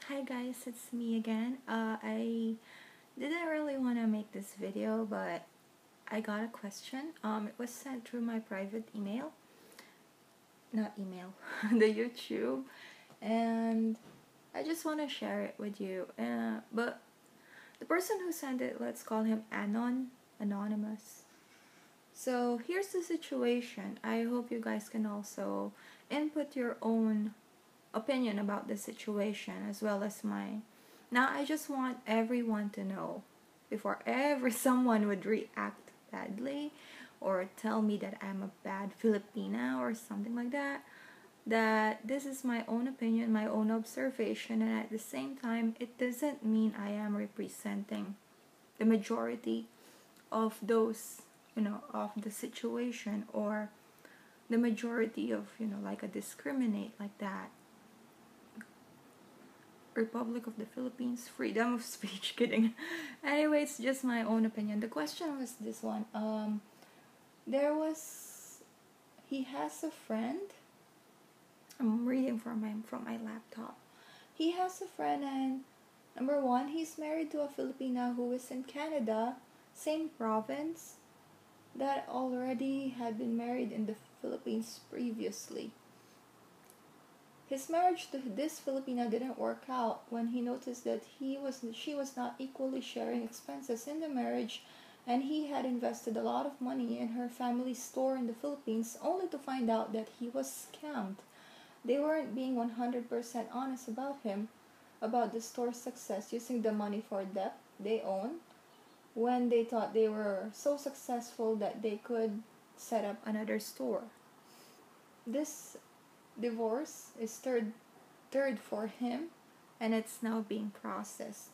Hi guys, it's me again. I didn't really want to make this video, but I got a question. It was sent through my private email, not email, the YouTube, and I just want to share it with you. But the person who sent it, let's call him Anonymous. So here's the situation. I hope you guys can also input your own opinion about the situation as well as mine. Now I just want everyone to know before someone would react badly or tell me that I'm a bad Filipina or something like that, that this is my own opinion, my own observation, and at the same time it doesn't mean I am representing the majority of those, of the situation, or the majority of, like a discriminate like that. Republic of the Philippines, freedom of speech. Kidding. Anyway, it's just my own opinion. The question was this one. There was he has a friend. I'm reading from my laptop. He has a friend, and number one, he's married to a Filipina who is in Canada, same province, that already had been married in the Philippines previously. His marriage to this Filipina didn't work out when he noticed that she was not equally sharing expenses in the marriage, and he had invested a lot of money in her family's store in the Philippines only to find out that he was scammed. They weren't being 100% honest about the store's success, using the money for debt they own when they thought they were so successful that they could set up another store. This divorce is third for him, and it's now being processed.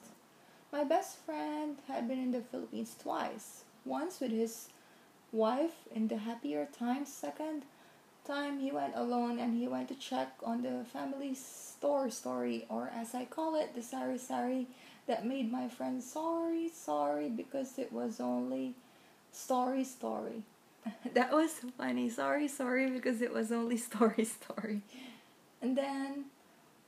My best friend had been in the Philippines twice. Once with his wife in the happier times. Second time he went alone, and he went to check on the family store story, or as I call it, the sari that made my friend sorry because it was only story. That was funny. Sorry because it was only story. And then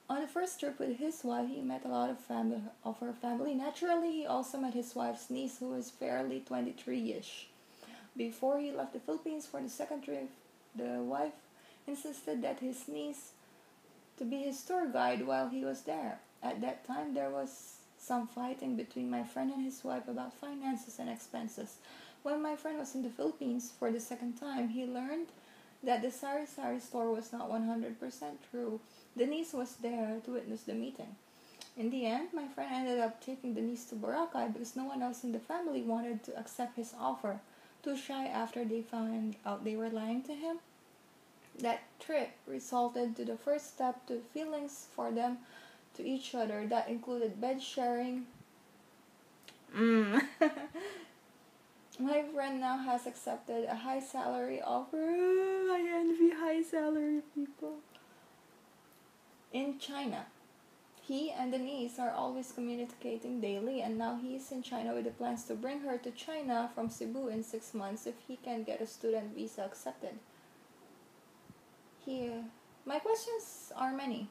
on the first trip with his wife, he met a lot of her family. Naturally, he also met his wife's niece, who is fairly 23-ish. Before he left the Philippines for the second trip, the wife insisted that his niece to be his tour guide while he was there. At that time, there was some fighting between my friend and his wife about finances and expenses. When my friend was in the Philippines for the second time, he learned that the sari store was not 100% true. The niece was there to witness the meeting. In the end, my friend ended up taking the niece to Boracay because no one else in the family wanted to accept his offer. Too shy after they found out they were lying to him. That trip resulted to the first step to feelings for them to each other that included bed sharing. My friend now has accepted a high salary offer. I envy high salary people. In China. He and the niece are always communicating daily, and now he is in China with the plans to bring her to China from Cebu in 6 months if he can get a student visa accepted. My questions are many.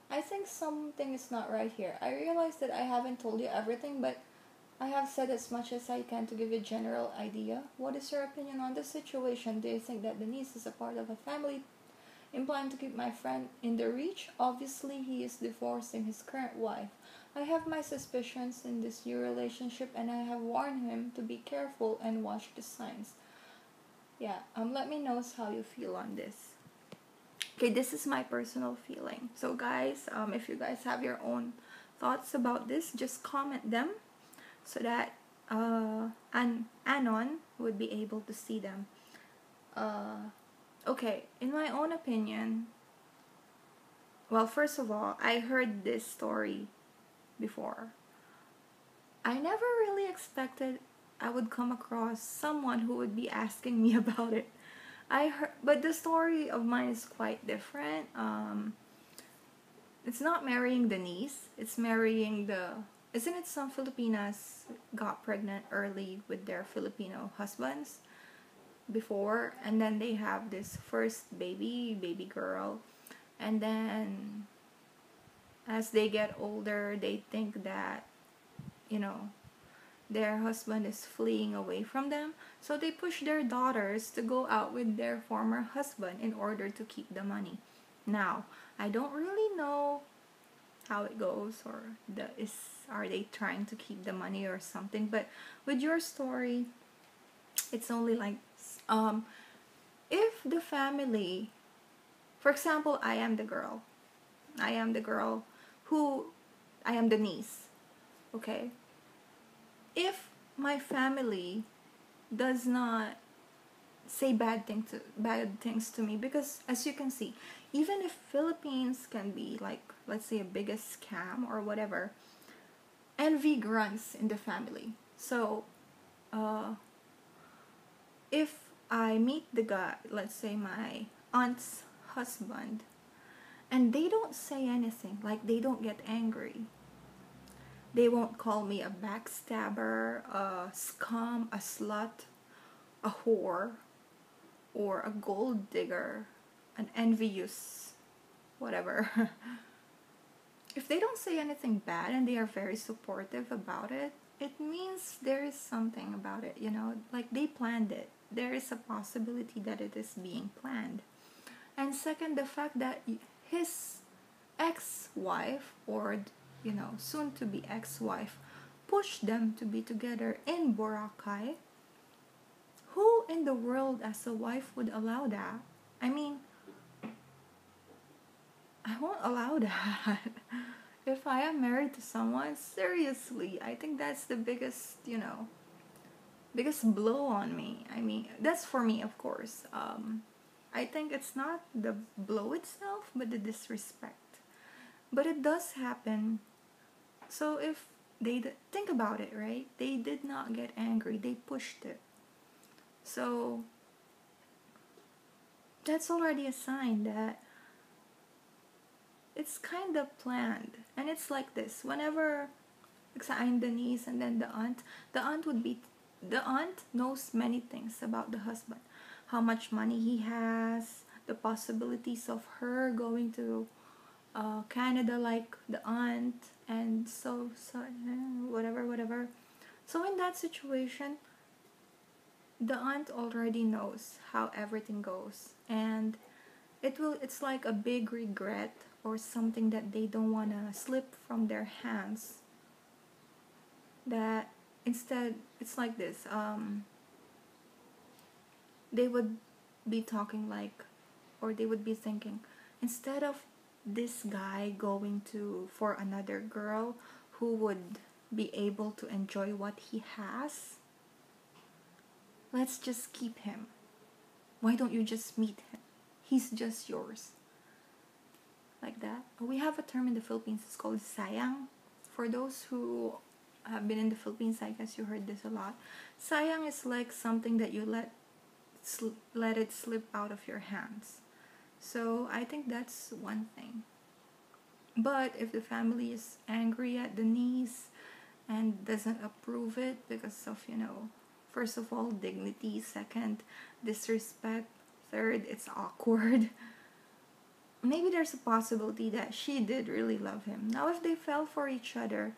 I think something is not right here. I realize that I haven't told you everything, but I have said as much as I can to give you a general idea. What is your opinion on this situation? Do you think that the niece is a part of a family implying to keep my friend in the reach? Obviously, he is divorcing his current wife. I have my suspicions in this new relationship, and I have warned him to be careful and watch the signs. Let me know how you feel on this. Okay, this is my personal feeling. So guys, if you guys have your own thoughts about this, just comment them so that Anon would be able to see them. Okay, in my own opinion, well, first of all, I heard this story before. I never really expected I would come across someone who would be asking me about it. But the story of mine is quite different. It's not marrying the niece. It's marrying Isn't it some Filipinas got pregnant early with their Filipino husbands before, and then they have this first baby girl, and then as they get older, they think that, you know, their husband is fleeing away from them. So they push their daughters to go out with their former husband in order to keep the money. Now, I don't really know how it goes, or are they trying to keep the money or something, but with your story, it's only like, if the family, for example, I am the girl who, I am the niece, okay? If my family does not say bad things to me, because as you can see, even if Philippines can be like, let's say, a biggest scam or whatever, envy runs in the family. So if I meet the guy, let's say my aunt's husband, and they don't say anything, like they don't get angry, they won't call me a backstabber, a scum, a slut, a whore, or a gold digger, an envious, whatever. If they don't say anything bad and they are very supportive about it, it means there is something about it, you know, like they planned it. There is a possibility that it is being planned. And second, the fact that his ex-wife, or, you know, soon to be ex-wife, pushed them to be together in Boracay. Who in the world as a wife would allow that? I mean, I won't allow that. If I am married to someone, seriously, I think that's the biggest, you know, biggest blow on me. I mean, that's for me, of course. I think it's not the blow itself, but the disrespect. But it does happen. So if they think about it, right? They did not get angry. They pushed it. So that's already a sign that it's kind of planned. And it's like this. Whenever I'm the niece and then the aunt knows many things about the husband. How much money he has, the possibilities of her going to Canada like the aunt, and so whatever. So in that situation, the aunt already knows how everything goes, and it's like a big regret or something that they don't want to slip from their hands. That instead, it's like this, they would be talking like, or they would be thinking, instead of this guy going for another girl who would be able to enjoy what he has, let's just keep him. Why don't you just meet him? He's just yours. Like that. We have a term in the Philippines, it's called sayang. For those who have been in the Philippines, I guess you heard this a lot. Sayang is like something that you let it slip out of your hands. So I think that's one thing. But if the family is angry at the niece and doesn't approve it because of, you know, first of all, dignity, second, disrespect, third, it's awkward, maybe there's a possibility that she did really love him. Now if they fell for each other,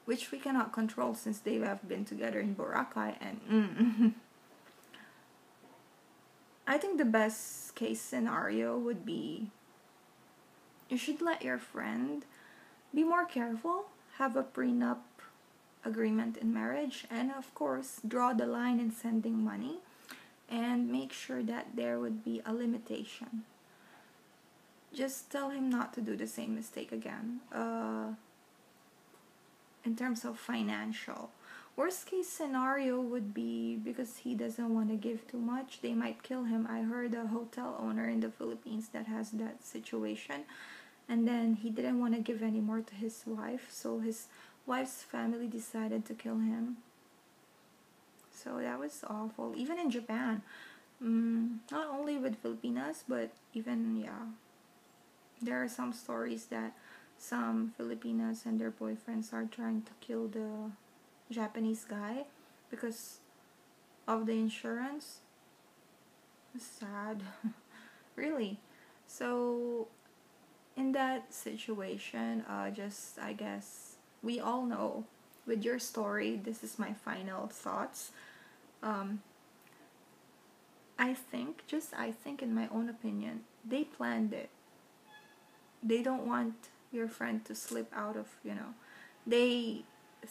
which we cannot control since they have been together in Boracay, and I think the best case scenario would be, you should let your friend be more careful, have a prenup agreement in marriage, and of course draw the line in sending money, and make sure that there would be a limitation. Just tell him not to do the same mistake again. In terms of financial, worst case scenario would be, because he doesn't want to give too much, they might kill him. I heard a hotel owner in the Philippines that has that situation, and then he didn't want to give any more to his wife, so his wife's family decided to kill him. So that was awful. Even in Japan, not only with Filipinas, but even, yeah, there are some stories that some Filipinas and their boyfriends are trying to kill the Japanese guy because of the insurance. Sad. Really. So in that situation, just I guess we all know with your story, this is my final thoughts. Um, I think, in my own opinion, they planned it. They don't want your friend to slip out of, they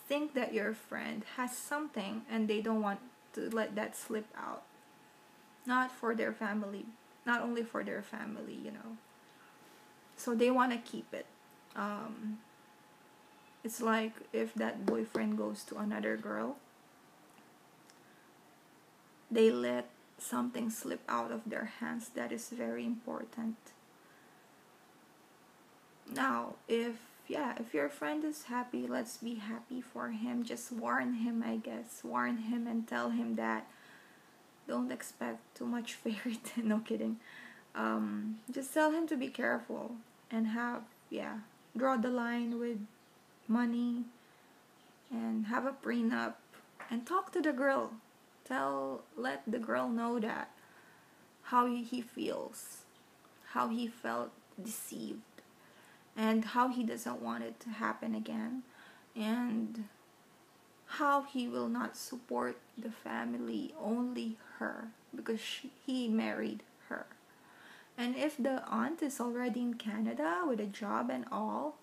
think that your friend has something and they don't want to let that slip out. Not for their family, not only for their family. So they want to keep it. Um, it's like if that boyfriend goes to another girl, they let something slip out of their hands that is very important. Now, if your friend is happy, let's be happy for him. Just warn him, I guess. Warn him and tell him that don't expect too much fairy tale. No kidding. Just tell him to be careful and draw the line with money and have a prenup and talk to the girl. Let the girl know that how he feels, how he felt deceived, and how he doesn't want it to happen again, and how he will not support the family, only her, because he married her. And if the aunt is already in Canada with a job and all,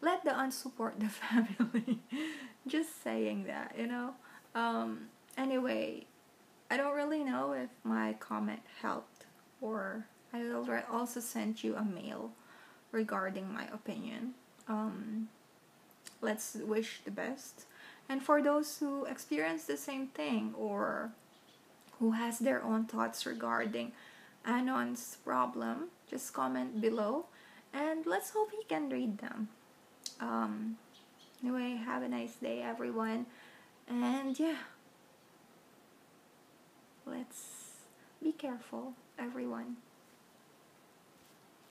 let the aunt support the family. Just saying that. Anyway, I don't really know if my comment helped, or I also sent you a mail regarding my opinion. Let's wish the best. And for those who experience the same thing, or who has their own thoughts regarding Anon's problem, just comment below and let's hope he can read them. Anyway, have a nice day, everyone. And let's be careful, everyone.